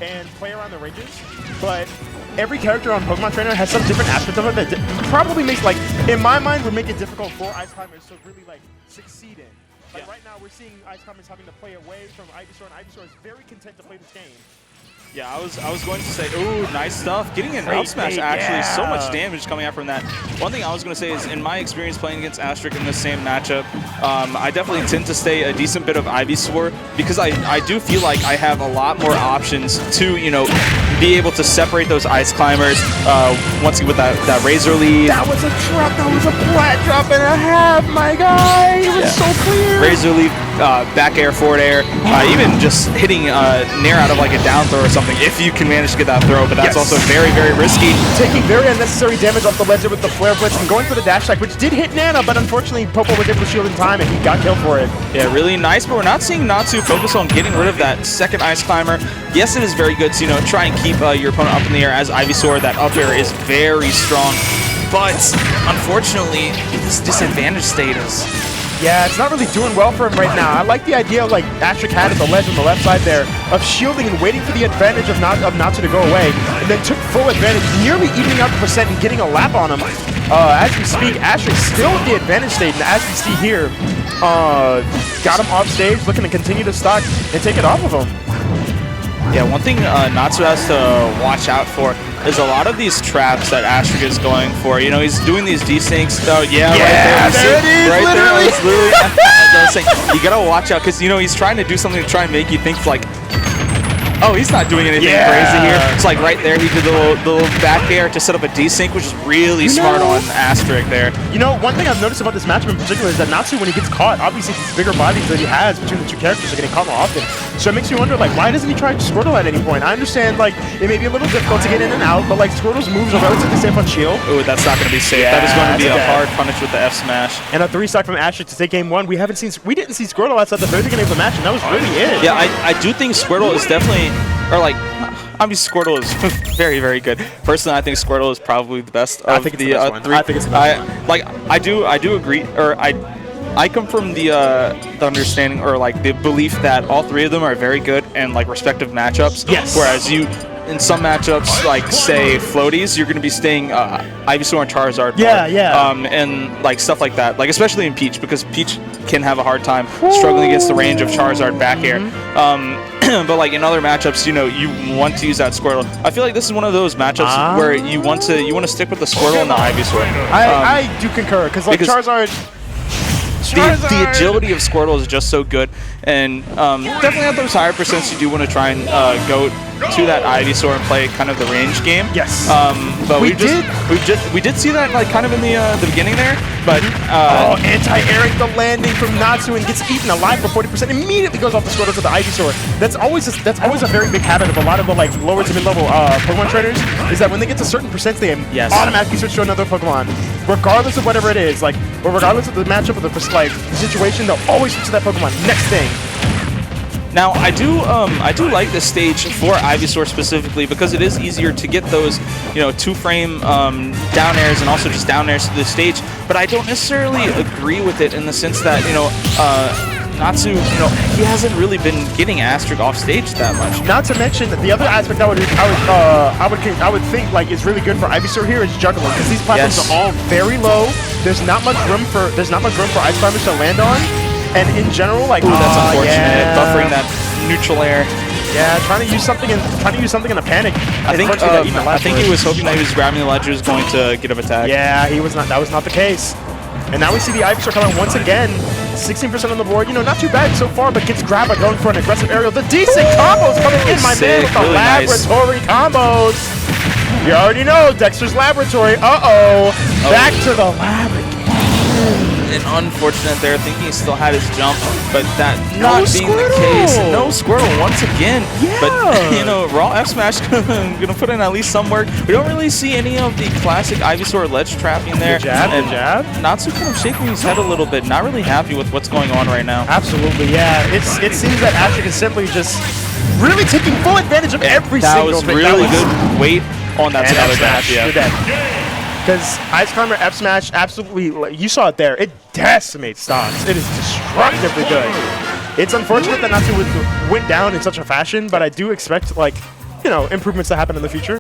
and play around the ranges, but every character on Pokemon Trainer has some different aspect of it that probably makes, like, in my mind, would make it difficult for Ice Climbers to really, like, succeed in. Like, right now, we're seeing Ice Climbers having to play away from Ivysaur, and Ivysaur is very content to play this game. Yeah, I was going to say, ooh, nice stuff. Getting an up smash, actually, so much damage coming out from that. One thing I was going to say is, in my experience playing against Astric in the same matchup, I definitely tend to stay a decent bit of Ivysaur because I do feel like I have a lot more options to, you know, be able to separate those Ice Climbers once again with that Razor lead. That was a drop, that was a flat drop and a half, my guy. It was so clear. Razor lead, back air, forward air, even just hitting Nair out of like a down throw or something if you can manage to get that throw, but that's also very, very risky. Taking very unnecessary damage off the ledger with the Flare Blitz and going for the dash attack, which did hit Nana, but unfortunately Popo was able to shield in time and he got killed for it. Yeah, really nice, but we're not seeing Natsu focus on getting rid of that second Ice Climber. Yes, it is very good to, you know, try and keep your opponent up in the air as Ivysaur. That up air is very strong, but unfortunately, this disadvantage status. Yeah, it's not really doing well for him right now. I like the idea, like Astric had at the ledge on the left side there, of shielding and waiting for the advantage of Natsu to go away, and then took full advantage, nearly evening out the percent and getting a lap on him. As we speak, Astric still with the advantage state, and as we see here, got him off stage, looking to continue to stock and take it off of him. Yeah, one thing Natsu has to watch out for is a lot of these traps that Astric is going for. You know, he's doing these desyncs. Oh, yeah, right there. There it is, right literally. There, as I was saying, you gotta watch out because, you know, he's trying to do something to try and make you think, like, oh, he's not doing anything crazy here. It's like right there, he did the little back air to set up a desync, which is really smart on Astric there. You know, one thing I've noticed about this matchup in particular is that Natsu, when he gets caught, obviously these bigger bodies that he has between the two characters are getting caught more often. So it makes me wonder, like, why doesn't he try Squirtle at any point? I understand, like, it may be a little difficult to get in and out, but, like, Squirtle's moves are relatively safe on shield. Ooh, that's not going to be safe. That is going to be a hard punish with the F smash. And a 3-stock from Astric to take game one. We didn't see Squirtle outside the very beginning of the match, and that was really it. Yeah, I do think Squirtle is definitely, or like, I mean, Squirtle is very, very good. Personally, I think Squirtle is probably the best of the three. I think it's the best one. Like, I do agree, or I come from the understanding, or like the belief that all three of them are very good in like respective matchups. Yes. Whereas you, in some matchups, like say floaties, you're going to be staying Ivysaur and Charizard. And like stuff like that. Like especially in Peach, because Peach can have a hard time struggling against the range of Charizard back air. But like in other matchups, you know, you want to use that Squirtle. I feel like this is one of those matchups where you want to stick with the Squirtle and the Ivysaur. I do concur, because Charizard. The agility of Squirtle is just so good, and definitely at those higher percents, you do want to try and go to that Ivysaur and play kind of the range game. Yes. But we did see that like kind of in the beginning there, but anti-airing the landing from Natsu and gets eaten alive for 40%. Immediately goes off the Squirtle to the Ivysaur. That's always a very big habit of a lot of the like lower to mid-level Pokemon trainers, is that when they get to certain percents, they automatically switch to another Pokemon, regardless of whatever it is, like, or regardless of the matchup or the situation. They'll always switch to that Pokemon. Next thing. Now, I do like this stage for Ivysaur specifically because it is easier to get those, you know, 2-frame down airs and also just down airs to the stage. But I don't necessarily agree with it in the sense that, you know, Natsu, you know, he hasn't really been getting Astric off stage that much. Not to mention that the other aspect I would think like is really good for Ivysaur here is juggling, because these platforms are all very low. There's not much room for Ice Climbers to land on. And in general, like, that's unfortunate. Buffering that neutral air. Yeah, trying to use something in a panic. I think he was hoping that he was grabbing the ledger was going to get him attacked. Yeah, he was not. That was not the case. And now we see the Ivysaur coming once again. 16% on the board. You know, not too bad so far, but gets grabbed by going for an aggressive aerial. The decent combos coming in, my man, with the really laboratory combos. You already know, Dexter's Laboratory. Back to the lab again. And unfortunate there, thinking he still had his jump, but that not being the case. No Squirtle once again. Yeah. But, you know, raw F smash gonna put in at least some work. We don't really see any of the classic Ivysaur ledge trapping there. The jab. Natsu kind of shaking his head a little bit, not really happy with what's going on right now. Absolutely, yeah. It seems that Astric is simply just really taking full advantage of every single thing. That was really good weight on that other dash. Because Ice Climber F Smash absolutely, you saw it there, it decimates stocks. It is destructively good. It's unfortunate that Natsu went down in such a fashion, but I do expect, like, you know, improvements to happen in the future.